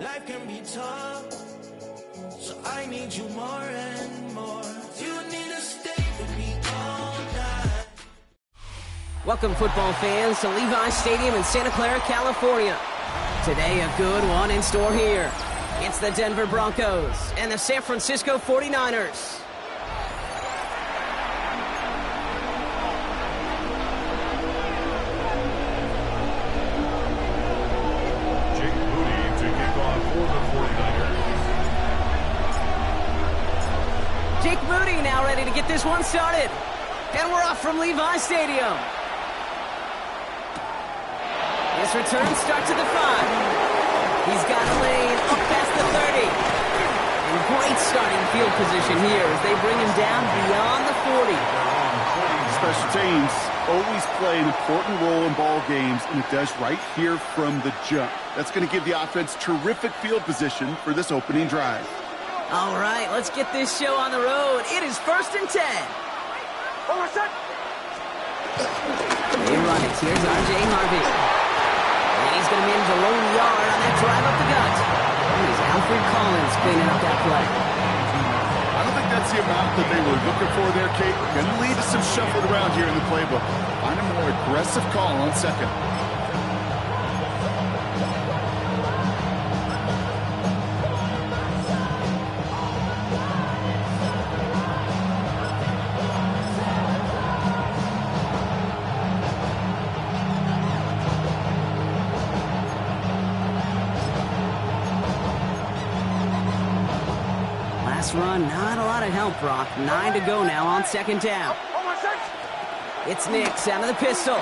Life can be tough, so I need you more and more. You need to stay with me all night. Welcome, football fans, to Levi's Stadium in Santa Clara, California. Today, a good one in store here. It's the Denver Broncos and the San Francisco 49ers. Jake Moody now ready to get this one started. And we're off from Levi's Stadium. This return starts at the 5. He's got a lane up past the 30. And great starting field position here as they bring him down beyond the 40. Special teams always play an important role in ball games, and it does right here from the jump. That's going to give the offense terrific field position for this opening drive. All right, let's get this show on the road. It is 1st and 10. They run it. Here's R.J. Harvey. And he's going to manage a lone yard on that drive up the gut. And it's Alfred Collins cleaning up that play. I don't think that's the amount that they were looking for there, Kate. Going to lead to some shuffled around here in the playbook. Find a more aggressive call on second. Run, not a lot of help, Brock. 9 to go now on 2nd down. It's Nix out of the pistol.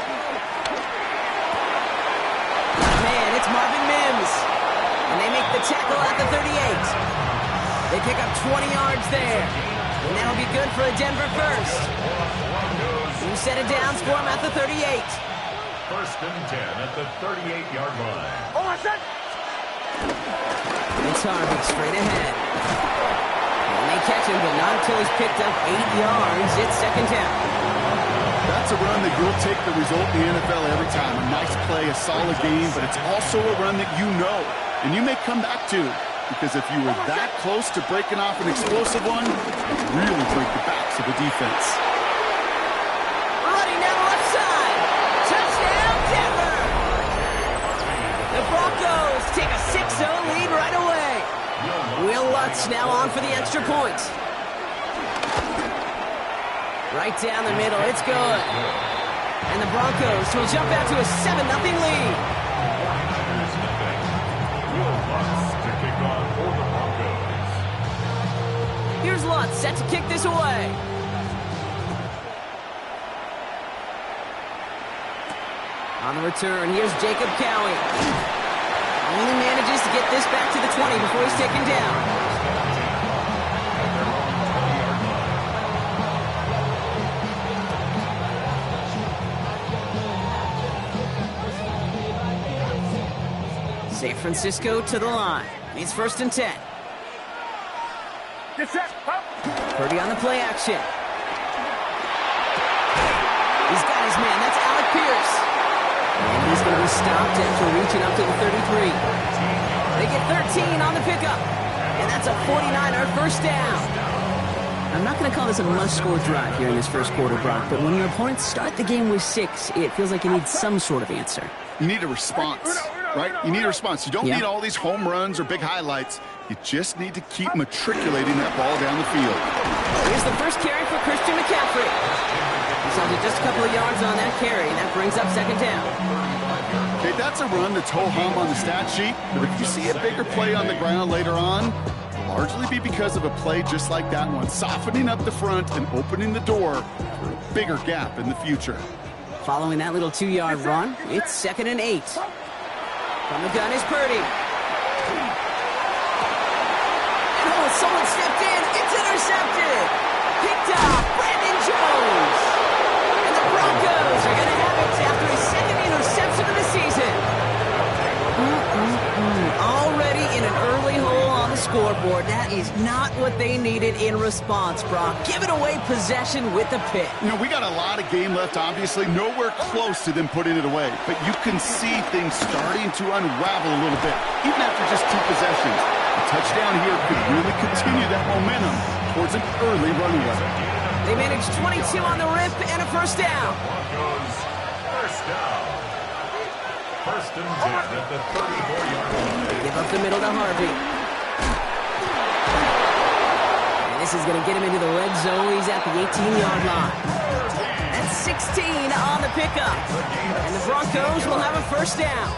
Man, it's Marvin Mims. And they make the tackle at the 38. They pick up 20 yards there. And that'll be good for a Denver first. New set of downs for him at the 38. 1st and 10 at the 38-yard line. It's Harvey straight ahead. They catch him, but not until he's picked up 8 yards. It's 2nd down. That's a run that you'll take the result in the NFL every time. A nice play, a solid game, but it's also a run that you know, and you may come back to, because if you were that close to breaking off an explosive one, it really break the backs of the defense. Running down the left side. Touchdown, Denver! The Broncos take a 6-0 lead right away. Will Lutz now on for the extra point. Right down the middle, it's good. And the Broncos will jump out to a 7-0 lead. Will Lutz to kick off for the Broncos. Here's Lutz set to kick this away. On the return, here's Jacob Cowie. Only manages to get this back to the 20 before he's taken down. San Francisco to the line. It's 1st and 10. Purdy on the play action. He's got his man. That's Alec Pierce. And he's going to be stopped after reaching up to the 33. They get 13 on the pickup. And that's a 49er first down. I'm not going to call this a must-score drive here in this first quarter, Brock, but when your opponents start the game with 6, it feels like you need some sort of answer. You need a response, right? You need a response. You don't need all these home runs or big highlights. You just need to keep matriculating that ball down the field. Here's the first carry for Christian McCaffrey. He's only just a couple of yards on that carry, and that brings up 2nd down. Okay, that's a run that's ho-hum on the stat sheet, but if you see a bigger play on the ground later on, it'll largely be because of a play just like that one, softening up the front and opening the door for a bigger gap in the future. Following that little 2-yard run, it's 2nd and 8. From the gun is Purdy. Oh, someone stepped in. It's intercepted. Picked off Brandon Jones. And the Broncos are going to have it after his 2nd interception of the season. Already in an early hole on the scoreboard. That is not what they needed in response, Brock. Giving away possession with the pick. You know, we got a lot of game left, obviously. Nowhere close to them putting it away. But you can see things starting to unravel a little bit, even after just 2 possessions. A touchdown here could really continue that momentum towards an early runaway. They managed 22 on the rip and a first down. Broncos, first down. First and 10 at the 34-yard line. Give up the middle to Harvey. And this is going to get him into the red zone. He's at the 18-yard line. That's 16 on the pickup. And the Broncos will have a first down.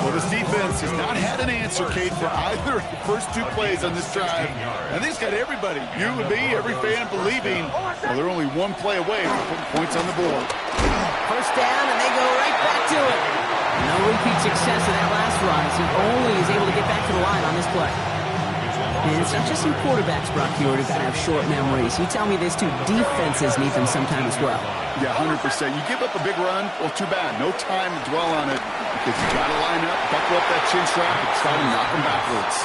Well, this defense has not had an answer, Kate, for either of the first 2 plays on this drive. I think it's got everybody, you and me, every fan believing, well, they're only 1 play away from putting points on the board. First down, and they go right back to it. No repeat success of that last run, as he only is able to get back to the line on this play. And it's not just some quarterbacks, Brock, you already got to have short memories. You tell me this too, defenses need them sometime as well. Yeah, 100%. You give up a big run, well, too bad. No time to dwell on it because you got to line up, buckle up that chin strap, and try to knock them backwards.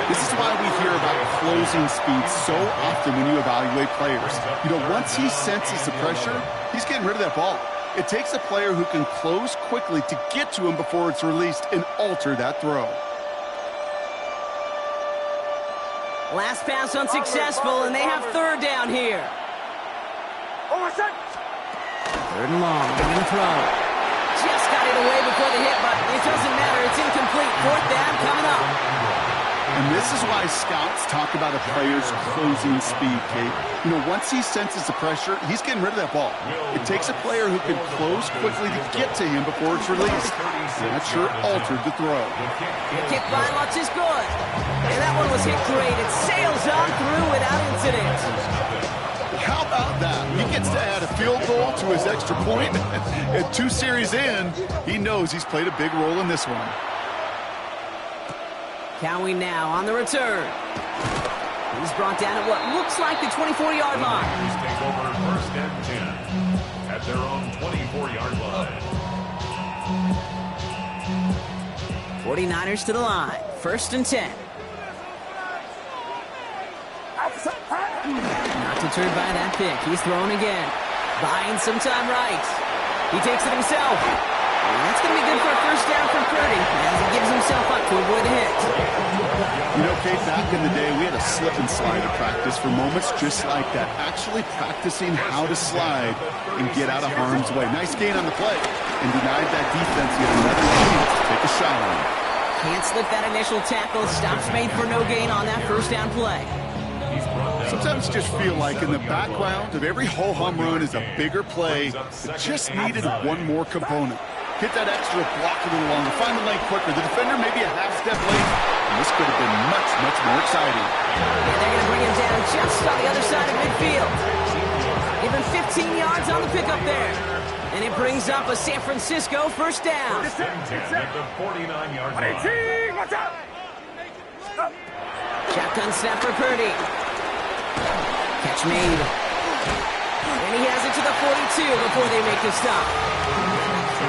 This is why we hear about closing speed so often when you evaluate players. You know, once he senses the pressure, he's getting rid of that ball. It takes a player who can close quickly to get to him before it's released and alter that throw. Last pass unsuccessful, and they have third down here. Third and long, they're going to throw. Just got it away before the hit, but it doesn't matter. It's incomplete. Fourth down coming up. And this is why scouts talk about a player's closing speed, Kate. You know, once he senses the pressure, he's getting rid of that ball. It takes a player who can close quickly to get to him before it's released. And that sure altered the throw. The kick by Lutz is good. And that one was hit great. It sails on through without incident. How about that? He gets to add a field goal to his extra point. And 2 series in, he knows he's played a big role in this one. Cowie now on the return. He's brought down at what looks like the 24-yard line. He's take over first and 10 at their own 24-yard line. 49ers to the line. First and 10. Not deterred by that pick. He's thrown again. Buying some time right. He takes it himself. And that's going to be good for a first down from Purdy as he gives himself up to avoid a hit. You know, Kate, back in the day, we had a slip and slide at practice for moments just like that. Actually practicing how to slide and get out of harm's way. Nice gain on the play and denied that defense yet another chance to take a shot on him. Can't slip that initial tackle. Stops made for no gain on that first down play. Sometimes just feel like in the background of every ho-hum run is a bigger play that just needed 1 more component. Hit that extra block a little longer, find the lane quicker. The defender maybe a half step late, and this could have been much, much more exciting. And they're going to bring him down just on the other side of midfield. Give him 15 yards on the pickup there. And it brings up a San Francisco first down. First and 10 at the 49-yard line. Shotgun snap for Purdy. Catch made. And he has it to the 42 before they make the stop.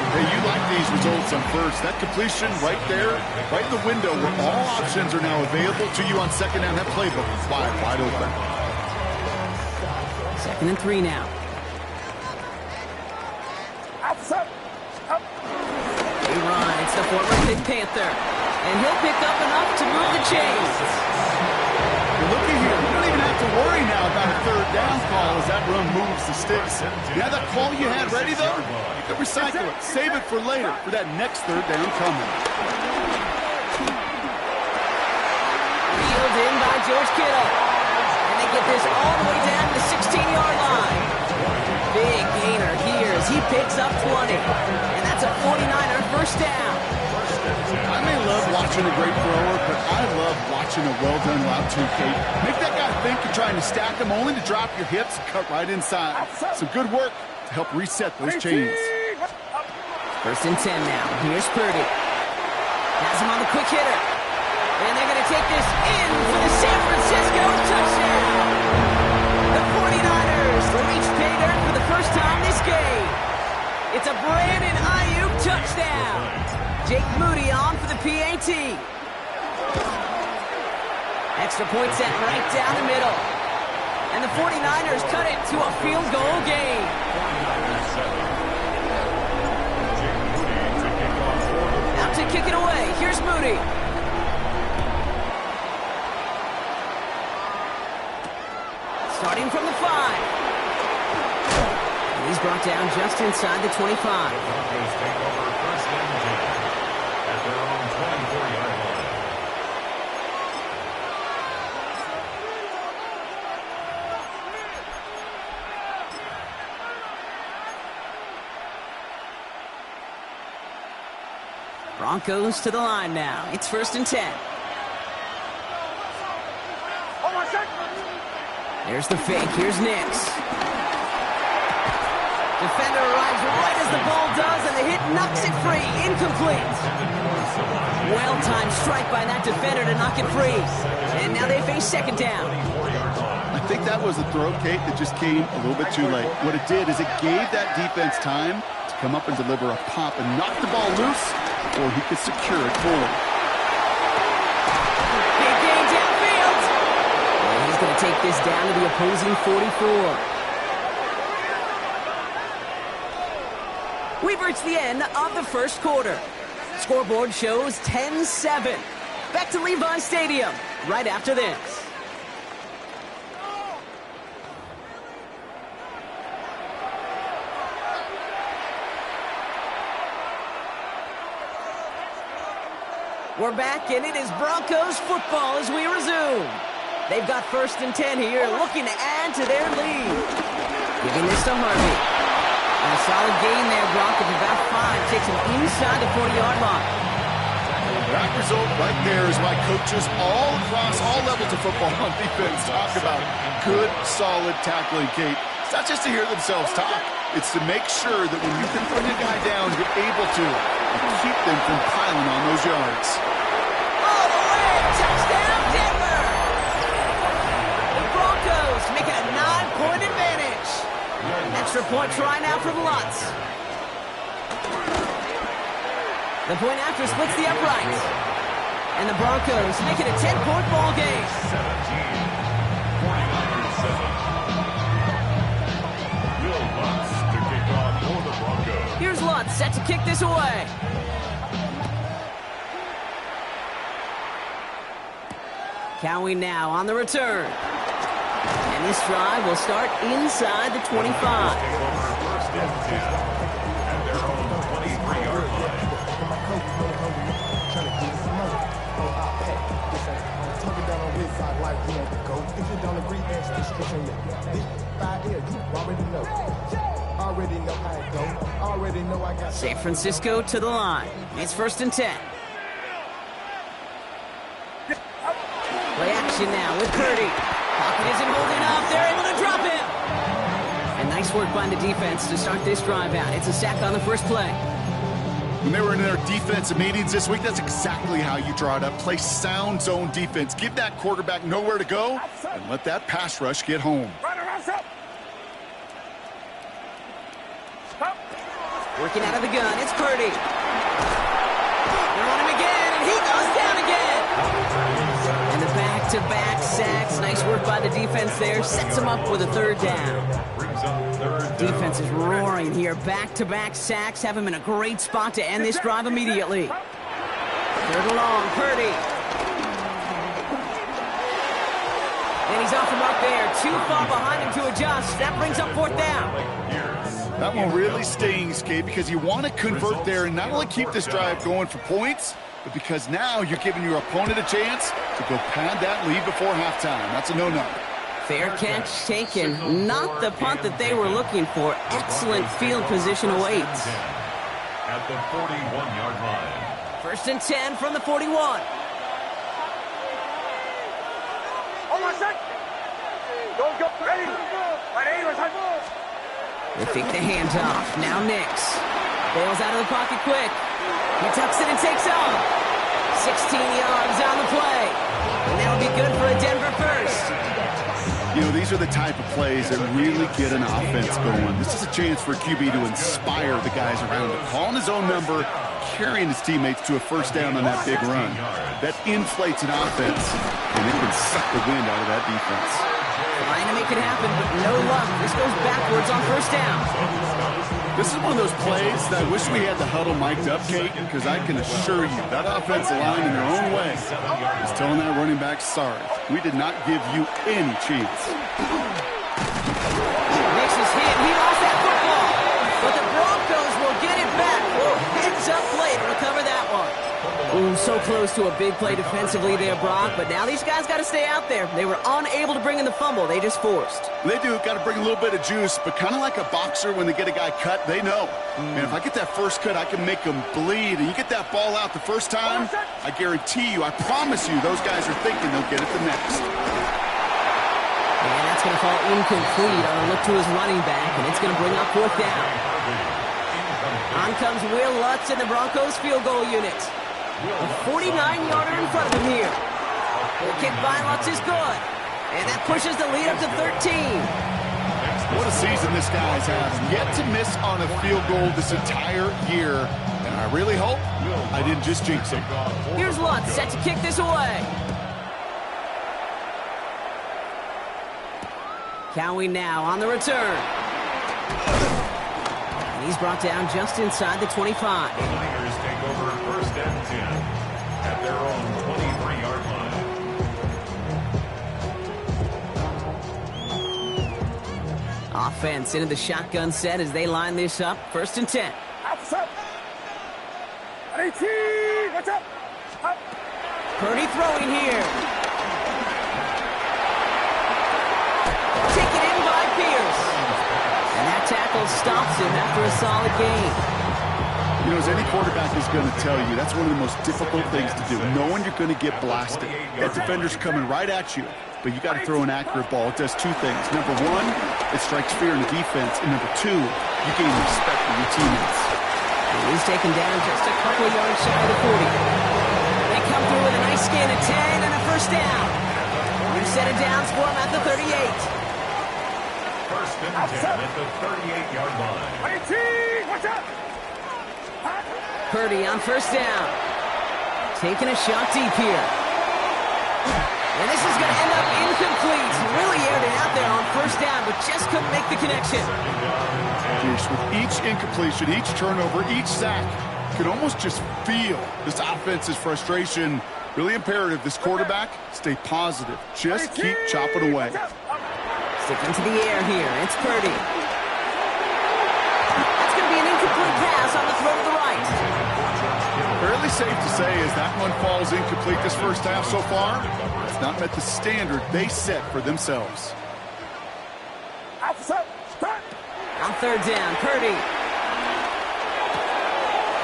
Hey, you like these results on first. That completion right there, right in the window where all options are now available to you on second down. That playbook is wide open. Second and 3 now. He runs the former Pig Panther. And he'll pick up enough to move the chains. Well, looky here. You don't even have to worry now about a third down call as that run moves the sticks. You have that call you had ready, though? You can recycle it. Save it for later for that next third down coming. Reeled in by George Kittle. And they get this all the way down to the 16-yard line. Big gainer here as he picks up 20. And that's a 49er first down. I may love watching a great thrower, but I love watching a well-done route too, Kate. Make that guy think you're trying to stack him only to drop your hips and cut right inside. Some good work to help reset those chains. First and 10 now. Here's Purdy. Has him on the quick hitter. And they're going to take this in for the San Francisco touchdown. The 49ers reach pay dirt for the first time this game. It's a Brandon Ayuk touchdown. Jake Moody on for the PAT. Extra point set right down the middle. And the 49ers cut it to a field goal game. Out to kick it away. Here's Moody. Starting from the 5. And he's brought down just inside the 25. Broncos take over first and 10 at their own 24-yard line. Broncos to the line now. It's first and 10. There's the fake. Here's Nix. Defender arrives right as the ball does, and the hit knocks it free. Incomplete. Well-timed strike by that defender to knock it free. And now they face second down. I think that was a throw, Kate, that just came a little bit too late. What it did is it gave that defense time to come up and deliver a pop and knock the ball loose, or he could secure it fully. Big gain downfield. And he's going to take this down to the opposing 44. We've reached the end of the first quarter. Scoreboard shows 10-7. Back to Levi Stadium right after this. We're back, and it is Broncos football as we resume. They've got first and 10 here, looking to add to their lead. Giving this to Harvey. And a solid gain there, Broncos about 5. Takes him inside the 40-yard line. That result right there is why coaches all across all levels of football on defense talk about good, solid tackling, Kate. It's not just to hear themselves talk. It's to make sure that when you can bring a guy down, you're able to keep them from piling on those yards. All the way! Touchdown, Denver! The Broncos make it a 9-point advantage. Extra point try now from Lutz. The point after splits the uprights. And the Broncos make it a 10-point ball game. 17, 49-7. Will Lutz to kick off for the Broncos. Here's Lutz set to kick this away. Cowie now on the return. And this drive will start inside the 25. First and 10 at their own 23-yard line. San Francisco to the line. It's first and 10. Play action now with Purdy. Pocket isn't holding up. They're able to drop him. And nice work by the defense to start this drive out. It's a sack on the first play. When they were in their defensive meetings this week, that's exactly how you draw it up. Play sound zone defense. Give that quarterback nowhere to go and let that pass rush get home. Working out of the gun, it's Purdy. They're on him again, and he goes down again. And the back-to-back sacks. Nice work by the defense there. Sets him up with a third down. Defense is roaring here. Back-to-back sacks have him in a great spot to end this drive immediately. Third and long, Purdy. And he's off the mark there. Too far behind him to adjust. That brings up fourth down. That one really stings, Kate, because you want to convert there and not only keep this drive going for points, but because now you're giving your opponent a chance to go pad that lead before halftime. That's a no-no. Fair catch taken. Not the punt that they were looking for. Excellent field position awaits. At the 41-yard line. First and 10 from the 41. They fake the handoff. Now Nix. Bails out of the pocket quick. He tucks it and takes off. 16 yards on the play. And that'll be good for a Denver first. You know, these are the type of plays that really get an offense going. This is a chance for QB to inspire the guys around him. Calling his own number, carrying his teammates to a first down on that big run. That inflates an offense, and it can suck the wind out of that defense. Trying to make it happen, but no luck. This goes backwards on first down. This is one of those plays that I wish we had the huddle mic'd up, Kate, because I can assure you that offensive line in their own way is telling that running back, sorry, we did not give you any chance. Nix is hit. He lost that football. But the Broncos will get it back. Whoa, heads up play to recover that one. Ooh, so close to a big play defensively there, Brock. But now these guys got to stay out there. They were unable to bring in the fumble. They just forced. They do. Got to bring a little bit of juice, but kind of like a boxer when they get a guy cut, they know. Man, if I get that first cut, I can make them bleed. And you get that ball out the first time, I guarantee you, I promise you, those guys are thinking they'll get it the next. And that's going to fall incomplete on a look to his running back, and it's going to bring up fourth down. On comes Will Lutz in the Broncos field goal unit. A 49-yarder in front of him here. The kick by Lutz is good. And that pushes the lead up to 13. What a season this guy's had. Yet to miss on a field goal this entire year. And I really hope I didn't just jinx him. Here's Lutz set to kick this away. Cowie now on the return. And he's brought down just inside the 25. The Niners take over first and 10 at their own 23-yard line. Offense into the shotgun set as they line this up. First and 10. Purdy throwing here. Taken in by Pierce. And that tackle stops him after a solid gain. You know, as any quarterback is going to tell you, that's one of the most difficult things to do, knowing you're going to get blasted. That defender's coming right at you, but you got to throw an accurate ball. It does two things. Number one, it strikes fear in the defense, and number two, you gain respect for your teammates. And he's taken down just a couple of yards shy of the 40. They come through with a nice gain of 10 and a first down. New set of downs for him at the 38. First and 10 at the 38-yard line. Purdy on first down. Taking a shot deep here. And this is going to end up incomplete. Really aired it out there on first down, but just couldn't make the connection. Pierce, with each incompletion, each turnover, each sack, you can almost just feel this offense's frustration. Really imperative, this quarterback, stay positive. Just keep chopping away. Sticking to the air here. It's Purdy. That's going to be an incomplete pass on the throw to the right. Fairly safe to say as that one falls incomplete this first half so far, it's not met the standard they set for themselves. On third down, Purdy.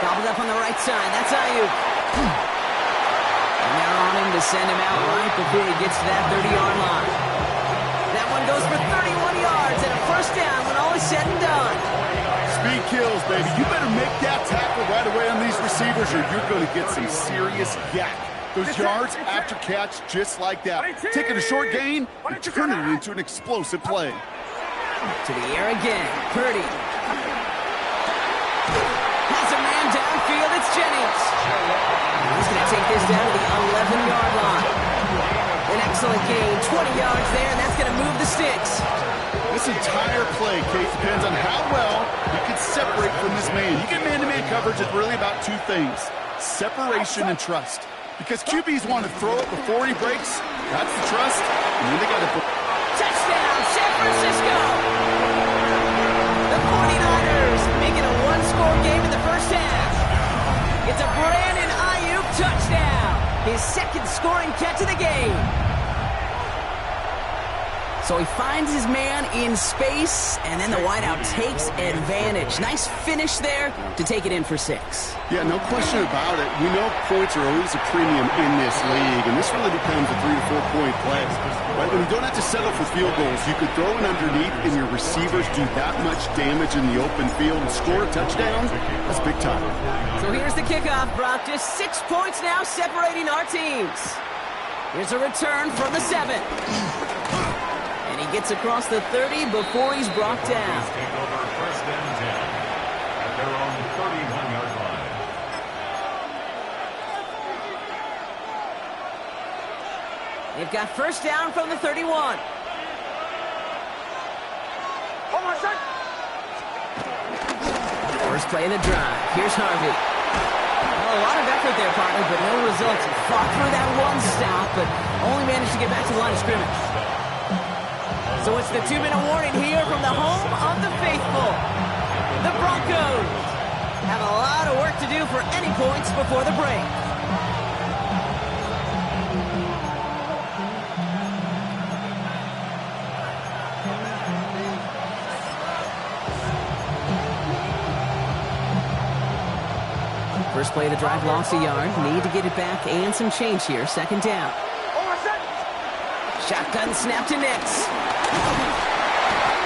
Gobbled up on the right side. That's Ayuk. And they're on him to send him out right before he gets to that 30-yard line. That one goes for 31 yards and a first down when all is said and done. Speed kills, baby. You better make that tackle right away on these receivers or you're going to get some serious yak. Those yards after catch just like that. Taking a short gain and turning it into an explosive play. To the air again. Purdy. Has a man downfield. It's Jennings. He's going to take this down to the 11-yard line. An excellent gain. 20 yards there, and that's going to move the sticks. This entire play, Kate, depends on how well you can separate from this man. You get man-to-man coverage, it's really about two things. Separation and trust. Because QBs want to throw it before he breaks. That's the trust. And then they got to... Touchdown, San Francisco! The 49ers make it a one-score game in the first half. It's a Brandon Ayuk touchdown. His second scoring catch of the game. So he finds his man in space, and then the wideout takes advantage. Nice finish there to take it in for 6. Yeah, no question about it. We know points are always a premium in this league, and this really becomes a 3 to 4 point play. Right? When you don't have to settle for field goals, you could throw it underneath, and your receivers do that much damage in the open field and score a touchdown. That's big time. So here's the kickoff, Brock. Just 6 points now separating our teams. Here's a return from the 7. And he gets across the 30 before he's brought down. Take over first and 10 at their own 31-yard line. They've got first down from the 31. First play of the drive. Here's Harvey. Well, a lot of effort there, partner, but no results. He fought through that one stop, but only managed to get back to the line of scrimmage. So it's the 2-minute warning here from the home of the faithful. The Broncos have a lot of work to do for any points before the break. First play of the drive, lost a yard. Need to get it back and some change here. Second down. Shotgun snap to Nix.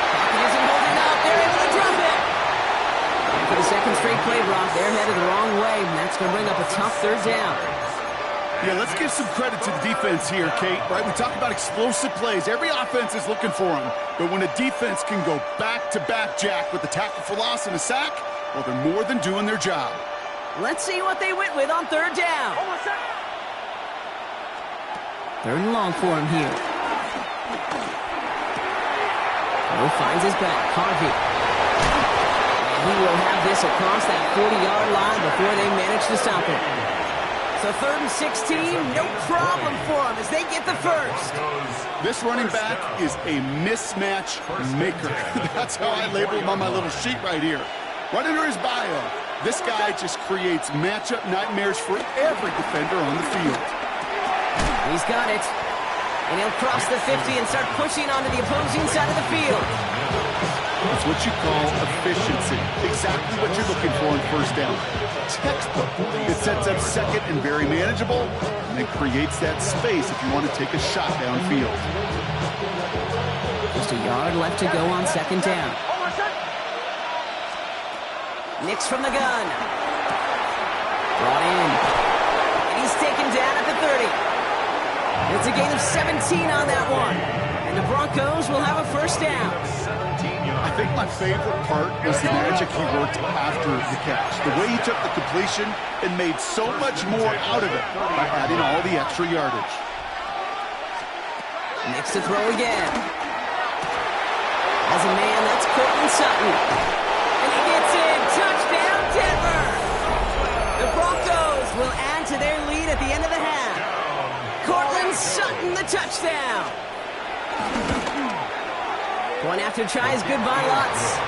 Pocket isn't holding up. They're able to drop it. And for the second straight play, Brock, they're headed the wrong way. And that's going to bring up a tough third down. Yeah, let's give some credit to the defense here, Kate. Right? We talk about explosive plays. Every offense is looking for them. But when a defense can go back-to-back, Jack, with a tackle for loss and a sack, well, they're more than doing their job. Let's see what they went with on third down. Third and long for him here. Hill finds his back. Harvey. And he will have this across that 40-yard line before they manage to stop him. So 3rd and 16, no problem for him as they get the first. This running back is a mismatch maker. That's how I label him on my little sheet right here. Right under his bio. This guy just creates matchup nightmares for every defender on the field. He's got it. And he'll cross the 50 and start pushing onto the opposing side of the field. That's what you call efficiency. Exactly what you're looking for in first down. Textbook. It sets up second and very manageable, and then creates that space if you want to take a shot downfield. Just a yard left to go on second down. Nix from the gun. Brought in. And he's taken down at the 30. It's a gain of 17 on that one. And the Broncos will have a first down. I think my favorite part was the magic he worked after the catch. The way he took the completion and made so much more out of it by adding all the extra yardage. Nix to throw again. As a man, that's Courtland Sutton. And he gets in. Touchdown, Denver. The Broncos will add to their lead at the end of the half. Courtland Sutton, the touchdown. One after tries good by Lutz.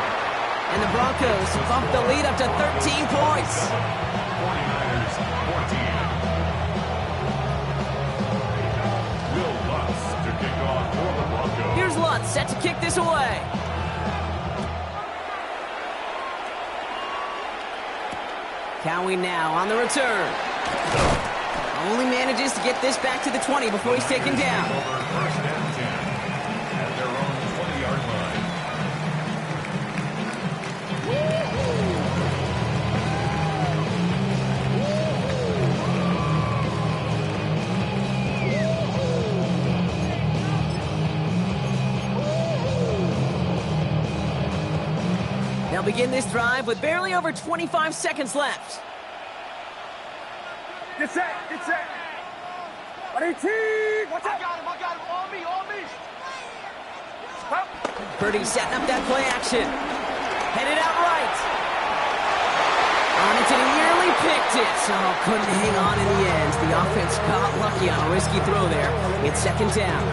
And the Broncos bump the lead up to 13 points. 49ers 14. Will Lutz to kick off for the Broncos. Here's Lutz set to kick this away. Cowing now on the return. Only manages to get this back to the 20 before he's taken down. First and 10 at their own 20-yard line. They'll begin this drive with barely over 25 seconds left. Get set, get set. Watch out. I got him. On me. Stop. Purdy setting up that play action. Headed out right. On it, and he nearly picked it. So couldn't hang on in the end. The offense got lucky on a risky throw there. It's second down.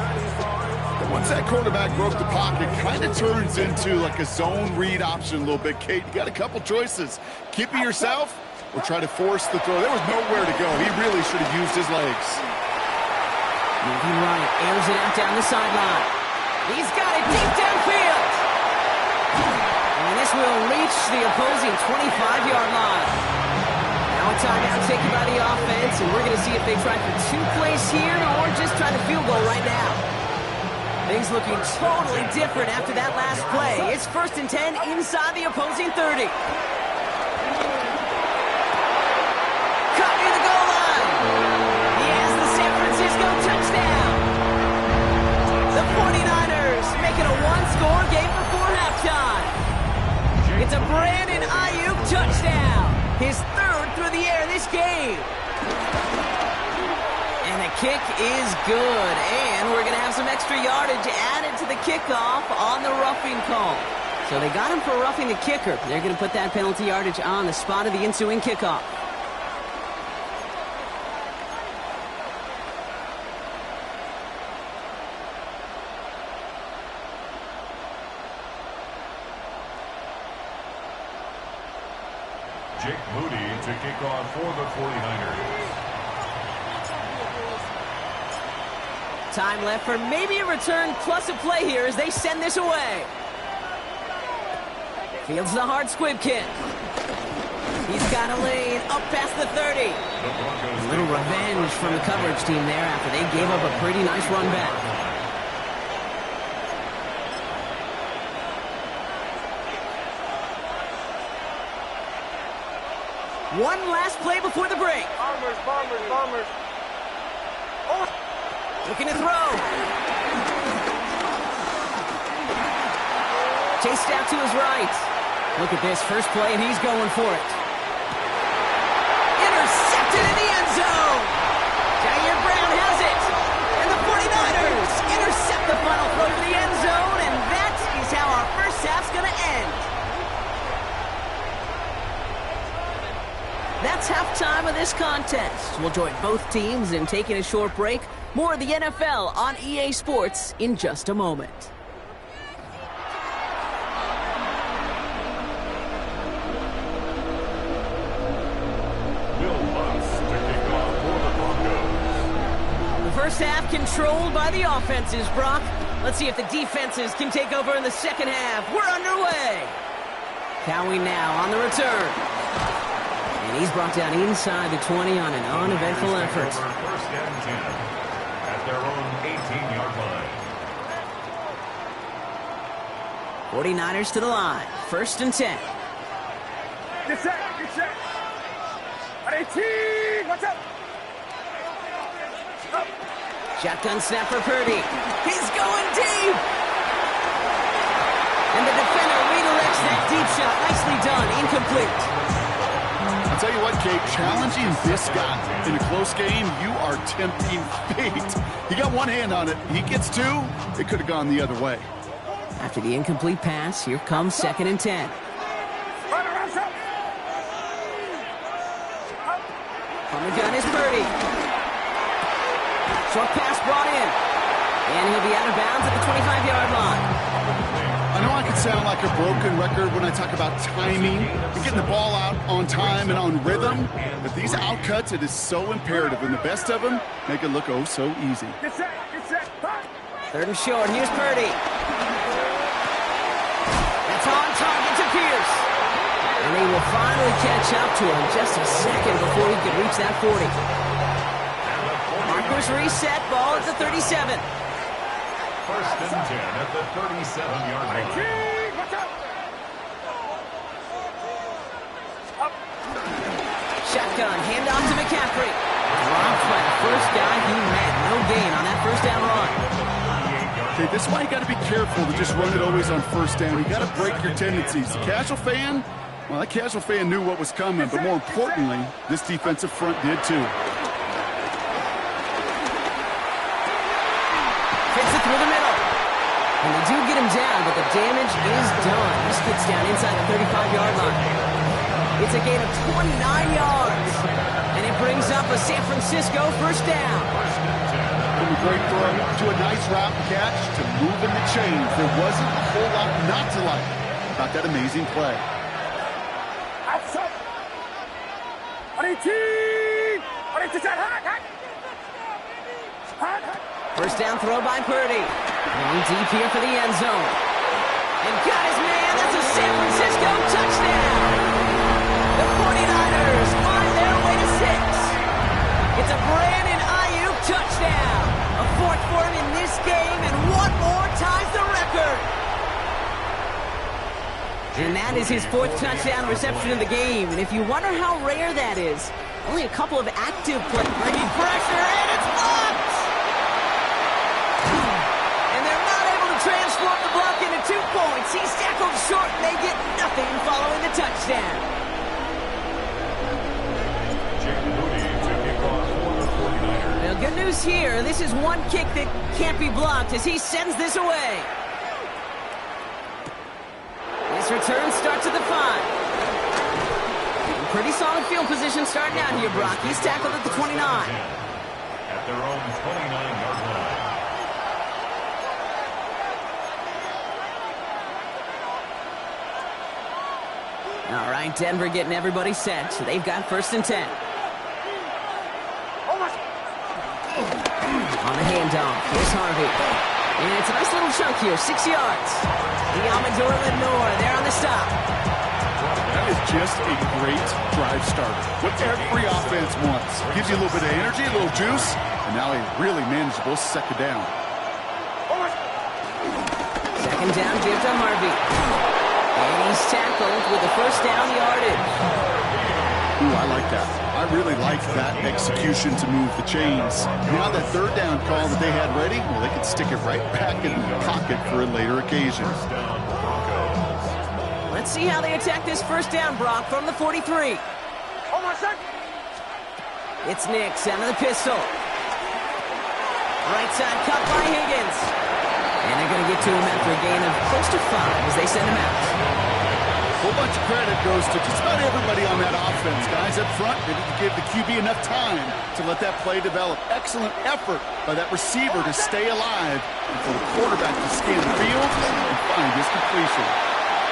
Once that quarterback broke the pocket, kind of turns into like a zone read option a little bit, Kate. You got a couple choices. Keep it yourself or try to force the throw. There was nowhere to go. He really should have used his legs. Moving right, airs it out down the sideline. He's got it deep downfield. And this will reach the opposing 25-yard line. Now a timeout taken by the offense, and we're going to see if they try for 2 plays here or just try to field goal right now. Things looking totally different after that last play. It's 1st and 10 inside the opposing 30. Cut near the goal line. He has the San Francisco touchdown. The 49ers make it a one-score game before halftime. It's a Brandon Ayuk touchdown. His 3rd through the air this game. And the kick is good, and we're going to have some extra yardage added to the kickoff on the roughing call. So they got him for roughing the kicker. They're going to put that penalty yardage on the spot of the ensuing kickoff. Jake Moody to kick off for the 49ers. Time left for maybe a return plus a play here as they send this away. Fields the hard squib kick. He's got a lane up past the 30. A little revenge from the coverage team there after they gave up a pretty nice run back. One last play before the break. Bombers. Oh. Looking to throw. Chased out to his right. Look at this first play, and he's going for it. Intercepted in the end zone. Jair Brown has it. And the 49ers intercept the final throw to the end zone, and that is how our first half's going to end. That's halftime of this contest. We'll join both teams in taking a short break. More of the NFL on EA Sports in just a moment. Bill Butts to kick off for the Broncos. The first half controlled by the offenses, Brock. Let's see if the defenses can take over in the second half. We're underway. Cowie now on the return. And he's brought down inside the 20 on an uneventful effort. First and 10 at their own 18-yard line. 49ers to the line. First and 10. Get set. At 18, watch out. Shotgun snap for Purdy. He's going deep. And the defender redirects that deep shot. Nicely done. Incomplete. I'll tell you what, Kate, challenging this guy in a close game, you are tempting fate. He got one hand on it. He gets two. It could have gone the other way. After the incomplete pass, here comes second and 10. From the gun is Purdy. Short pass brought in. And he'll be out of bounds at the 25-yard line. I know I can sound like a broken record when I talk about timing and getting the ball out on time and on rhythm, but these outcuts, it is so imperative, and the best of them make it look oh so easy. Get set. Third and short. Here's Purdy. That's on target to Pierce. And they will finally catch up to him just a second before he could reach that 40. Marcus reset, ball at the 37. First and 10 at the 37-yard line. Watch out. Shotgun, handoff to McCaffrey. Dropped by the first guy he met. No gain on that first down run. Okay, this is why you got to be careful to just run it always on first down. You got to break your tendencies. The casual fan, well, that casual fan knew what was coming, but more importantly, this defensive front did too. Fits it through the middle. And they do get him down, but the damage is done. This gets down inside the 35-yard line. It's a gain of 29 yards. And it brings up a San Francisco first down. From a great throw to a nice route catch to moving the chains. There wasn't a whole lot not to like about that amazing play. Outside. 18. First down throw by Purdy. Going deep here for the end zone. And guys, man, that's a San Francisco touchdown. The 49ers on their way to 6. It's a Brandon Ayuk touchdown. A fourth for him in this game, and one more ties the record. And that is his fourth touchdown reception of the game. And if you wonder how rare that is, only a couple of active plays. Bringing pressure, and it's blocked. And they're not able to transform the block into 2 points. He's tackled short, and they get nothing following the touchdown. Jake Moody to kick off for the 49ers. Well, good news news here. This is one kick that can't be blocked as he sends this away. This return starts at the 5. Pretty solid field position starting out here, Brock. He's tackled at the 29. At their own 29-yard line. All right, Denver getting everybody set. So they've got 1st and 10. On the handoff, here's Harvey. And it's a nice little chunk here, 6 yards. The Amador Lenore, they're on the stop. That is just a great drive starter. What every offense wants. Gives you a little bit of energy, a little juice, and now a really manageable 2nd down. 2nd down, give to Harvey. And he's tackled with the 1st down yardage. Ooh, I like that. I really like that execution to move the chains. Now that 3rd down call that they had ready, well, they can stick it right back in the pocket for a later occasion. Let's see how they attack this 1st down, Brock, from the 43. It's Nix out of the pistol. Right side cut by Higgins. And they're going to get to him after a gain of close to 5 as they send him out. A whole bunch of credit goes to just about everybody on that offense. Guys up front, they didn't give the QB enough time to let that play develop. Excellent effort by that receiver to stay alive and for the quarterback to scan the field and find his completion.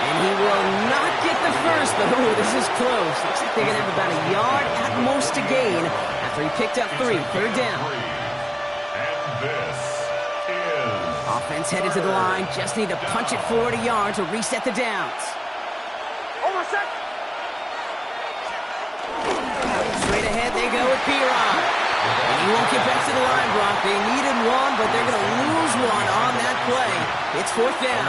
And he will not get the first, but ooh, this is close. Looks like they're going to have about a yard at most to gain after he picked up 3. 3rd down. And this is... Offense headed to the line. Just need to punch it 40 yards to reset the downs. Straight ahead they go with Piron. And he won't get back to the line, Brock. They needed 1, but they're going to lose 1 on that play. It's 4th down.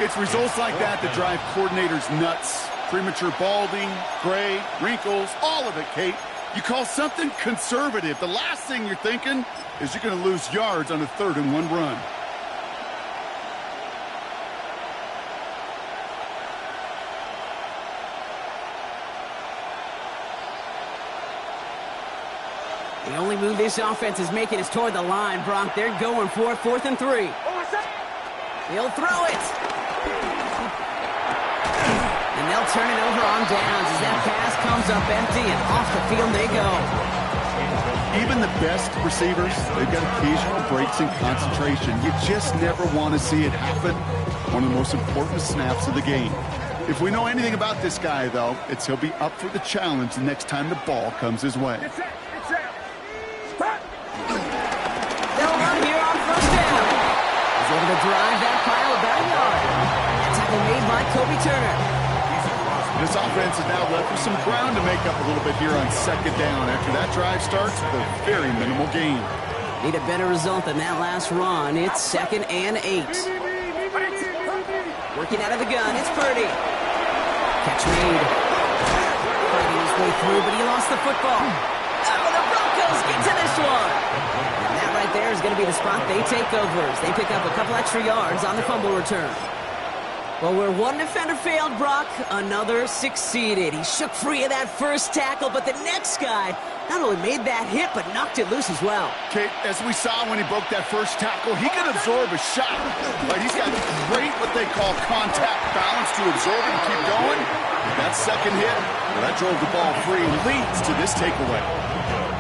It's results like that that drive coordinators nuts. Premature balding, gray, wrinkles, all of it, Kate. You call something conservative. The last thing you're thinking is you're going to lose yards on a 3rd and 1 run. The only move this offense is making is toward the line, Brock. They're going for 4th and 3. He'll throw it. And they'll turn it over on downs as that pass comes up empty, and off the field they go. Even the best receivers, they've got occasional breaks in concentration. You just never want to see it happen. One of the most important snaps of the game. If we know anything about this guy, though, it's he'll be up for the challenge the next time the ball comes his way. They'll run here on 1st down. He's able to drive that pile about a yard. That tackle made by Kobe Turner. This offense is now left with some ground to make up a little bit here on 2nd down. After that drive starts with a very minimal gain. Need a better result than that last run. It's 2nd and 8. Working out of the gun, it's Purdy. Catch made. Fighting his way through, but he lost the football. Oh, the Broncos get to this one. And that right there is going to be the spot they take over as they pick up a couple extra yards on the fumble return. Well, where one defender failed, Brock, another succeeded. He shook free of that first tackle, but the next guy not only made that hit, but knocked it loose as well. Kate, as we saw when he broke that first tackle, he can absorb a shot. Right? He's got great, what they call contact balance to absorb it and keep going. That second hit, well, that drove the ball free and leads to this takeaway.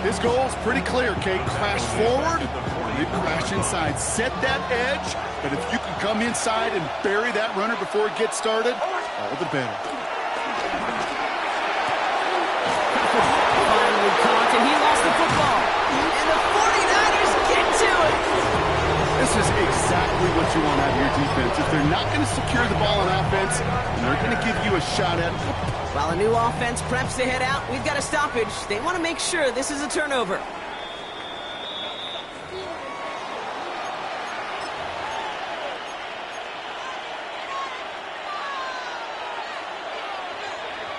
His goal is pretty clear, Kate. Crash forward, then crash inside. Set that edge, but if you can come inside and bury that runner before it gets started, all the better. Finally caught, and he lost the football. And the 49ers get to it. This is exactly what you want out of your defense. If they're not going to secure the ball on offense, then they're going to give you a shot at it. While a new offense preps to head out, we've got a stoppage. They want to make sure this is a turnover.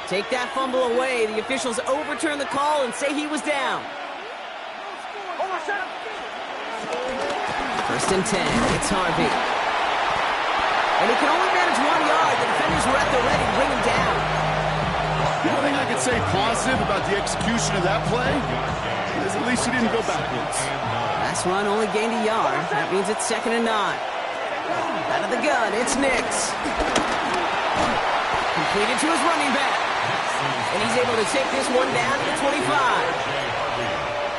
Take that fumble away. The officials overturn the call and say he was down. 1st and 10. It's Harvey. And he can only manage 1 yard. The defenders were at the ready to bring him down. The only thing I can say positive about the execution of that play, At least he didn't go backwards. Last run only gained a yard. That means it's 2nd and 9. Out of the gun, it's Nix. Completed to his running back. And he's able to take this one down to the 25.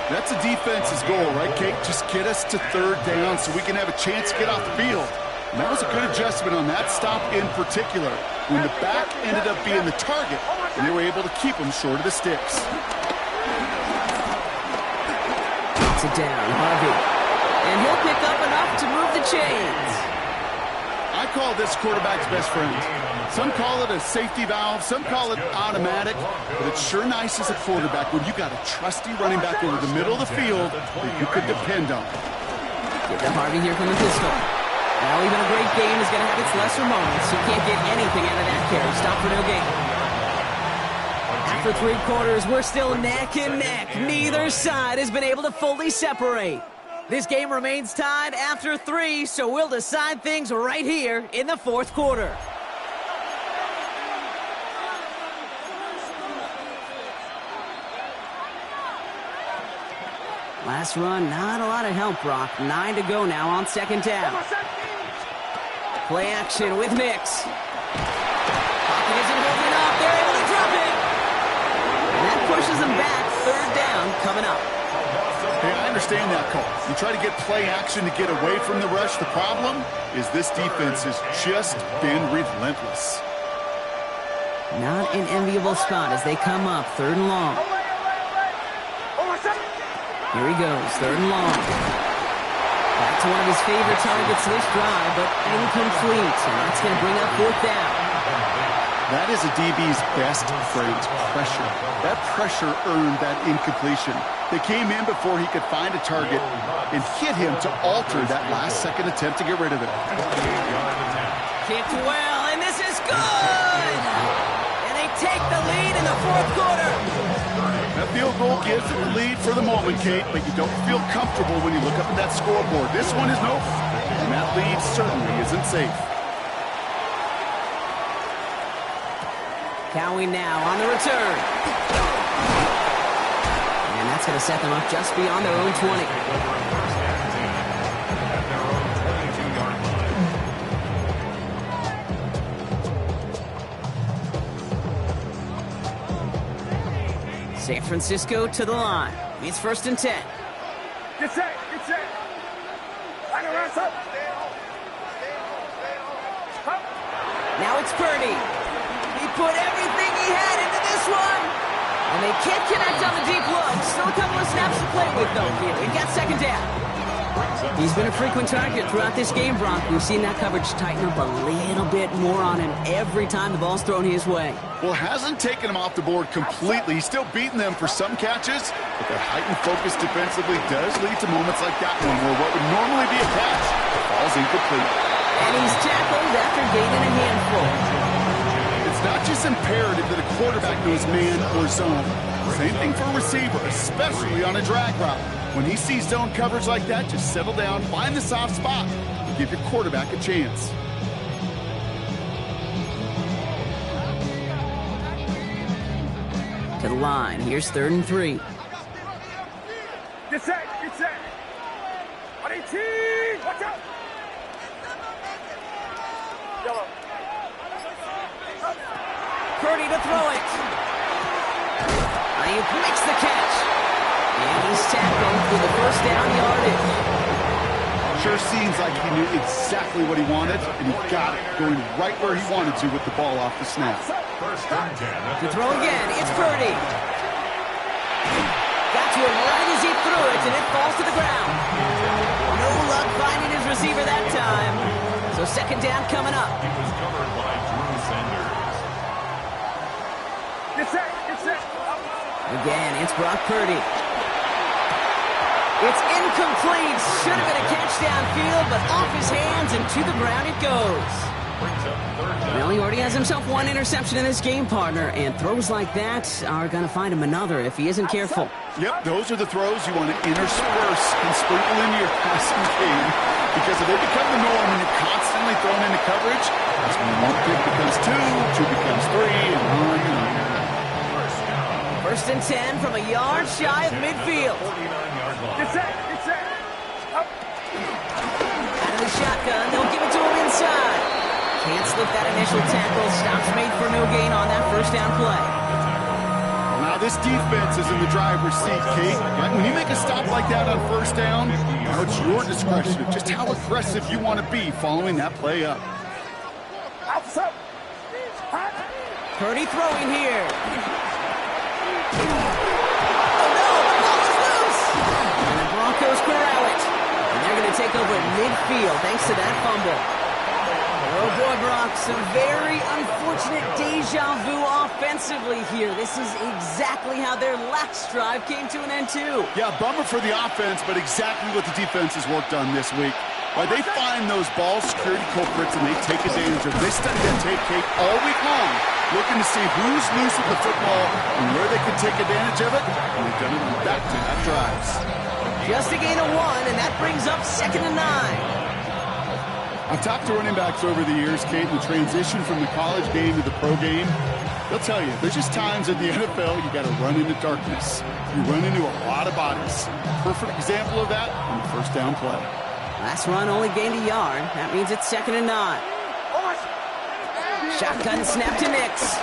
That's a defense's goal, right, Kate? Just get us to 3rd down so we can have a chance to get off the field. And that was a good adjustment on that stop in particular, when the back ended up being the target, and they were able to keep him short of the sticks. It's it down, Harvey. And he'll pick up enough to move the chains. I call this quarterback's best friend. Some call it a safety valve, some call it automatic, but it's sure nice as a quarterback when you got a trusty running back over the middle of the field that you could depend on. Get to Harvey here from the pistol. Well, even a great game is going to have its lesser moments. You can't get anything out of that carry. Stop for no gain. After 3 quarters, we're still neck and neck. Neither side has been able to fully separate. This game remains tied after 3, so we'll decide things right here in the 4th quarter. Last run, not a lot of help, Brock. 9 to go now on 2nd down. Play action with Nix. Pocket isn't holding up. They're able to drop it. And that pushes them back. 3rd down coming up. Hey, I understand that call. You try to get play action to get away from the rush. The problem is this defense has just been relentless. Not an enviable spot as they come up. 3rd and long. Here he goes. 3rd and long. Back to one of his favorite targets this drive, but incomplete. And that's going to bring up 4th down. That is a DB's best phrase, pressure. That pressure earned that incompletion. They came in before he could find a target and hit him to alter that last-second attempt to get rid of it. Kicked well, and this is good! And they take the lead in the 4th quarter. That field goal gives it the lead for the moment, Kate, but you don't feel comfortable when you look up at that scoreboard. This one is no, and that lead certainly isn't safe. Cowie now on the return. And that's going to set them up just beyond their own 20. San Francisco to the line. It's 1st and 10. Get set, get set. Now it's Purdy. He put everything he had into this one. And they can't connect on the deep look. Still a couple of snaps to play with, though, here. We've got 2nd down. He's been a frequent target throughout this game, Brock. We've seen that coverage tighten up a little bit more on him every time the ball's thrown his way. Well, hasn't taken him off the board completely. He's still beating them for some catches, but that heightened focus defensively does lead to moments like that one where what would normally be a catch falls incomplete. And he's tackled after gaining a handful. It's not just imperative that a quarterback knows man or zone. Same thing for a receiver, especially on a drag route. When he sees zone coverage like that, just settle down, find the soft spot, and give your quarterback a chance. To the line. Here's 3rd and 3. Get set, get set. Watch out. Yellow. Purdy to throw it. Ayuk makes the catch. And he's tackled for the 1st down yardage. Sure seems like he knew exactly what he wanted, and he got it, going right where he wanted to with the ball off the snap. To throw again, it's Purdy. Got to him right as he threw it, and it falls to the ground. No luck finding his receiver that time. So 2nd down coming up. He was covered by Drew Sanders. Get set, get set. Again, it's Brock Purdy. It's incomplete. Should have been a catch downfield, but off his hands and to the ground it goes. Well, he already has himself one interception in this game, partner, and throws like that are going to find him another if he isn't careful. Yep, those are the throws you want to intersperse and sprinkle into your passing game, because if they become the norm and you're constantly thrown into coverage, that's when 1 pick becomes 2, 2 becomes 3, and on and on. First and 10 from a yard shy of midfield. 49-yard line. Get set. Up. Out of the shotgun, they'll give it to him inside. Can't slip that initial tackle. Stops made for no gain on that first down play. Now this defense is in the driver's seat, Kate. Right? When you make a stop like that on first down, now it's your discretion of just how aggressive you want to be following that play up. Outside. Purdy throwing here. Oh no, the ball is loose! And the Broncos corral it. And they're going to take over midfield thanks to that fumble. Oh boy, Brock, some very unfortunate deja vu offensively here. This is exactly how their last drive came to an end too. Yeah, bummer for the offense, but exactly what the defense has worked on this week. They find those ball security culprits and they take advantage of. They study that tape, Kate, all week long, looking to see who's loose with the football and where they can take advantage of it. And they've done it on back-to-back drives. Just a gain of 1, and that brings up 2nd and 9. I've talked to running backs over the years, Kate, the transition from the college game to the pro game. They'll tell you, there's just times in the NFL you got to run into darkness. You run into a lot of bodies. Perfect example of that on the first down play. Last run only gained a yard. That means it's 2nd and 9. Shotgun snap to Nix.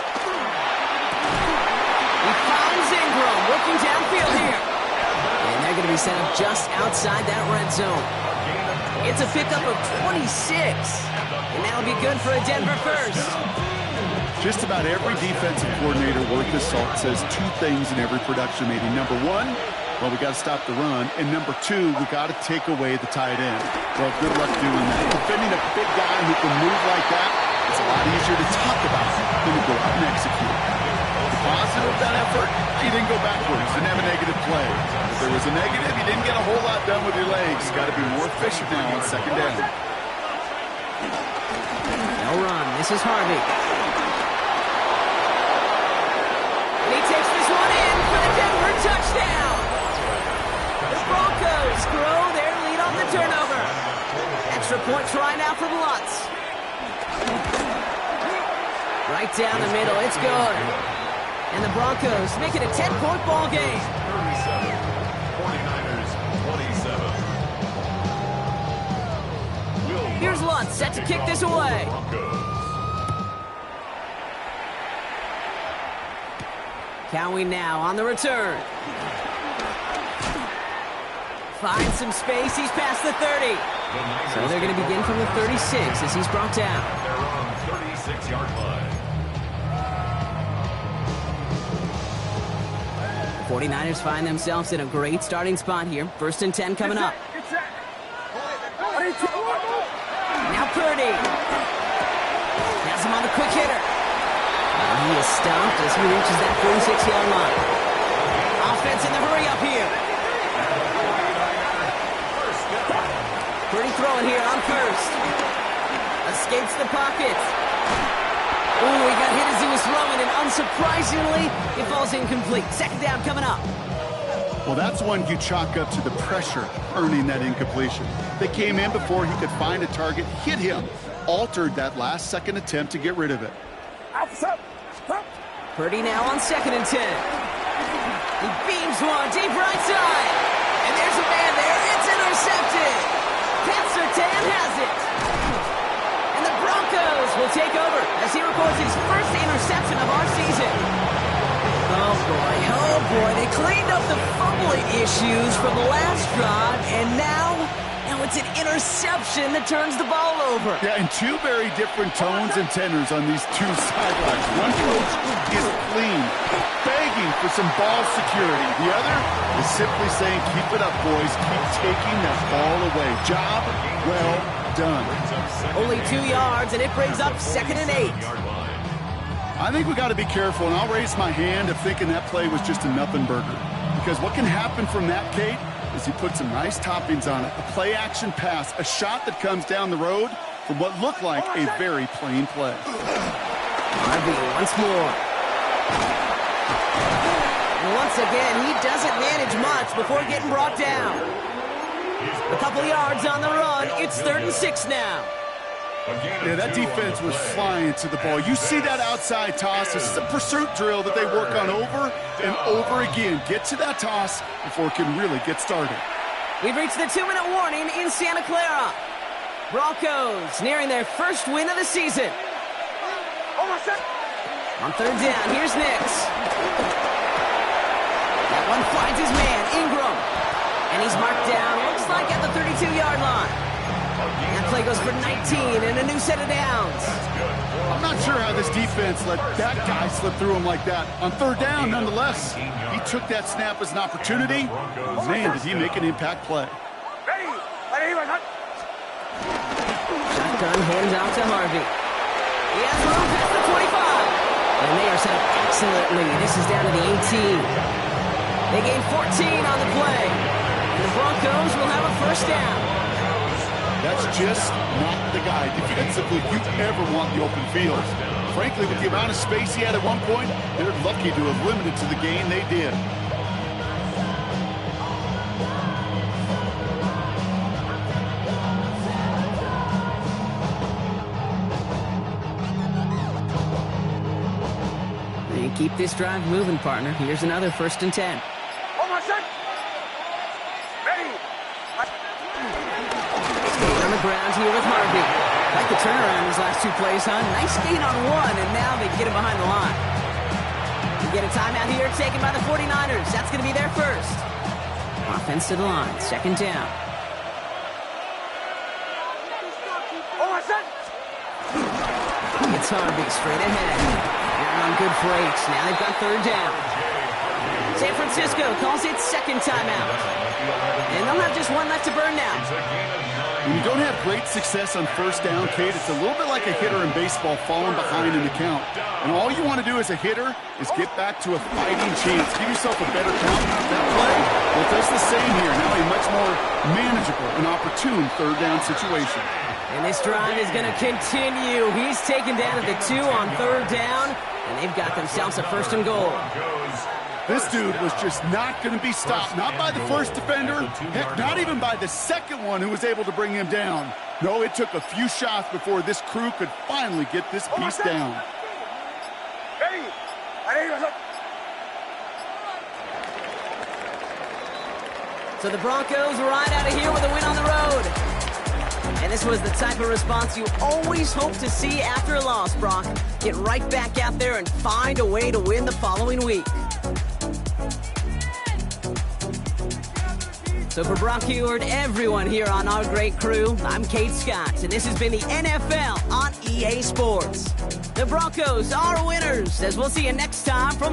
He finds Ingram working downfield here. And they're going to be set up just outside that red zone. It's a pickup of 26. And that'll be good for a Denver first. Just about every defensive coordinator worth his salt says two things in every production meeting. Number one, well, we got to stop the run. And number two, we got to take away the tight end. Well, good luck doing that. Defending a big guy who can move like that, it's a lot easier to talk about than to go out and execute. The positive of that effort, you didn't go backwards, didn't have a negative play. If there was a negative, you didn't get a whole lot done with your legs. Got to be more efficient now on 2nd down. No run. This is Harvey. And he takes this one in for the Denver touchdown. The Broncos grow their lead on the turnover. Extra point try now from Lutz. Right down the middle. It's good. And the Broncos make it a 10-point ball game. 37. 49ers 27. Here's Lutz set to kick this away. Cowie now on the return. Finds some space. He's past the 30. So they're going to begin from the 36 as he's brought down. They're on 36-yard line. 49ers find themselves in a great starting spot here. 1st and 10 coming up. Now Purdy. Has him on the quick hitter. He is stumped as he reaches that 46-yard line. Offense in the hurry up here. Purdy throwing here on first. Escapes the pocket. Ooh, he got hit as he was throwing, and unsurprisingly, it falls incomplete. 2nd down coming up. Well, that's one you chalk up to the pressure earning that incompletion. They came in before he could find a target, hit him, altered that last-second attempt to get rid of it. Purdy now on 2nd and 10. He beams one deep right side. And there's a man there. It's intercepted. Pat Surtain has it. And the Broncos will take over as he records his first interception of our season. Oh boy, they cleaned up the fumbling issues from the last drive, and now it's an interception that turns the ball over. Yeah, and two very different tones and tenors on these two sidelines. One coach is clean, begging for some ball security. The other is simply saying, keep it up, boys. Keep taking that ball away. Job well done. Only 2 yards, and it brings up 2nd and 8. I think we got to be careful, and I'll raise my hand of thinking that play was just a nothing burger. Because what can happen from that, Kate, is he put some nice toppings on it. A play-action pass, a shot that comes down the road from what looked like a very plain play. Harvey once more. And once again, he doesn't manage much before getting brought down. A couple yards on the run. It's 3rd and 6 now. Yeah, that defense was flying to the ball. You see that outside toss. This is a pursuit drill that they work on over and over again. Get to that toss before it can really get started. We've reached the 2-minute warning in Santa Clara. Broncos nearing their first win of the season. On third down, here's Nix. That one finds his man, Ingram. And he's marked down, looks like at the 32-yard line. That play goes for 19 and a new set of downs. I'm not sure how this defense let that guy slip through him like that. On third down, nonetheless, he took that snap as an opportunity. Man, did he make an impact play. Shotgun hands out to Harvey. He has room past the 25. And they are set up excellently. This is down to the 18. They gain 14 on the play. And the Broncos will have a first down. That's just not the guy defensively you ever want the open field. Frankly, with the amount of space he had at one point, they're lucky to have limited to the gain they did. They keep this drive moving, partner. Here's another 1st and 10. On the ground here with Harvey. Like the turnaround these last 2 plays, huh? Nice gain on one, and now they get him behind the line. We get a timeout here taken by the 49ers. That's going to be their first. Offense to the line. 2nd down. It's Harvey straight ahead. They're on good freight. Now they've got 3rd down. San Francisco calls it 2nd timeout. And they'll have just one left to burn now. When you don't have great success on 1st down, Kate, it's a little bit like a hitter in baseball falling behind in the count. And all you want to do as a hitter is get back to a fighting chance. Give yourself a better count. That play, well, it does the same here. Now a much more manageable and opportune 3rd down situation. And this drive is going to continue. He's taken down at the 2 on 3rd down, and they've got themselves a 1st and goal. This dude was just not going to be stopped. Not by the first defender. Heck, not even by the second one who was able to bring him down. No, it took a few shots before this crew could finally get this piece down. So the Broncos ride out of here with a win on the road. And this was the type of response you always hope to see after a loss, Brock. Get right back out there and find a way to win the following week. So for Brock Huard, everyone here on our great crew, I'm Kate Scott, and this has been the NFL on EA Sports. The Broncos are winners, as we'll see you next time from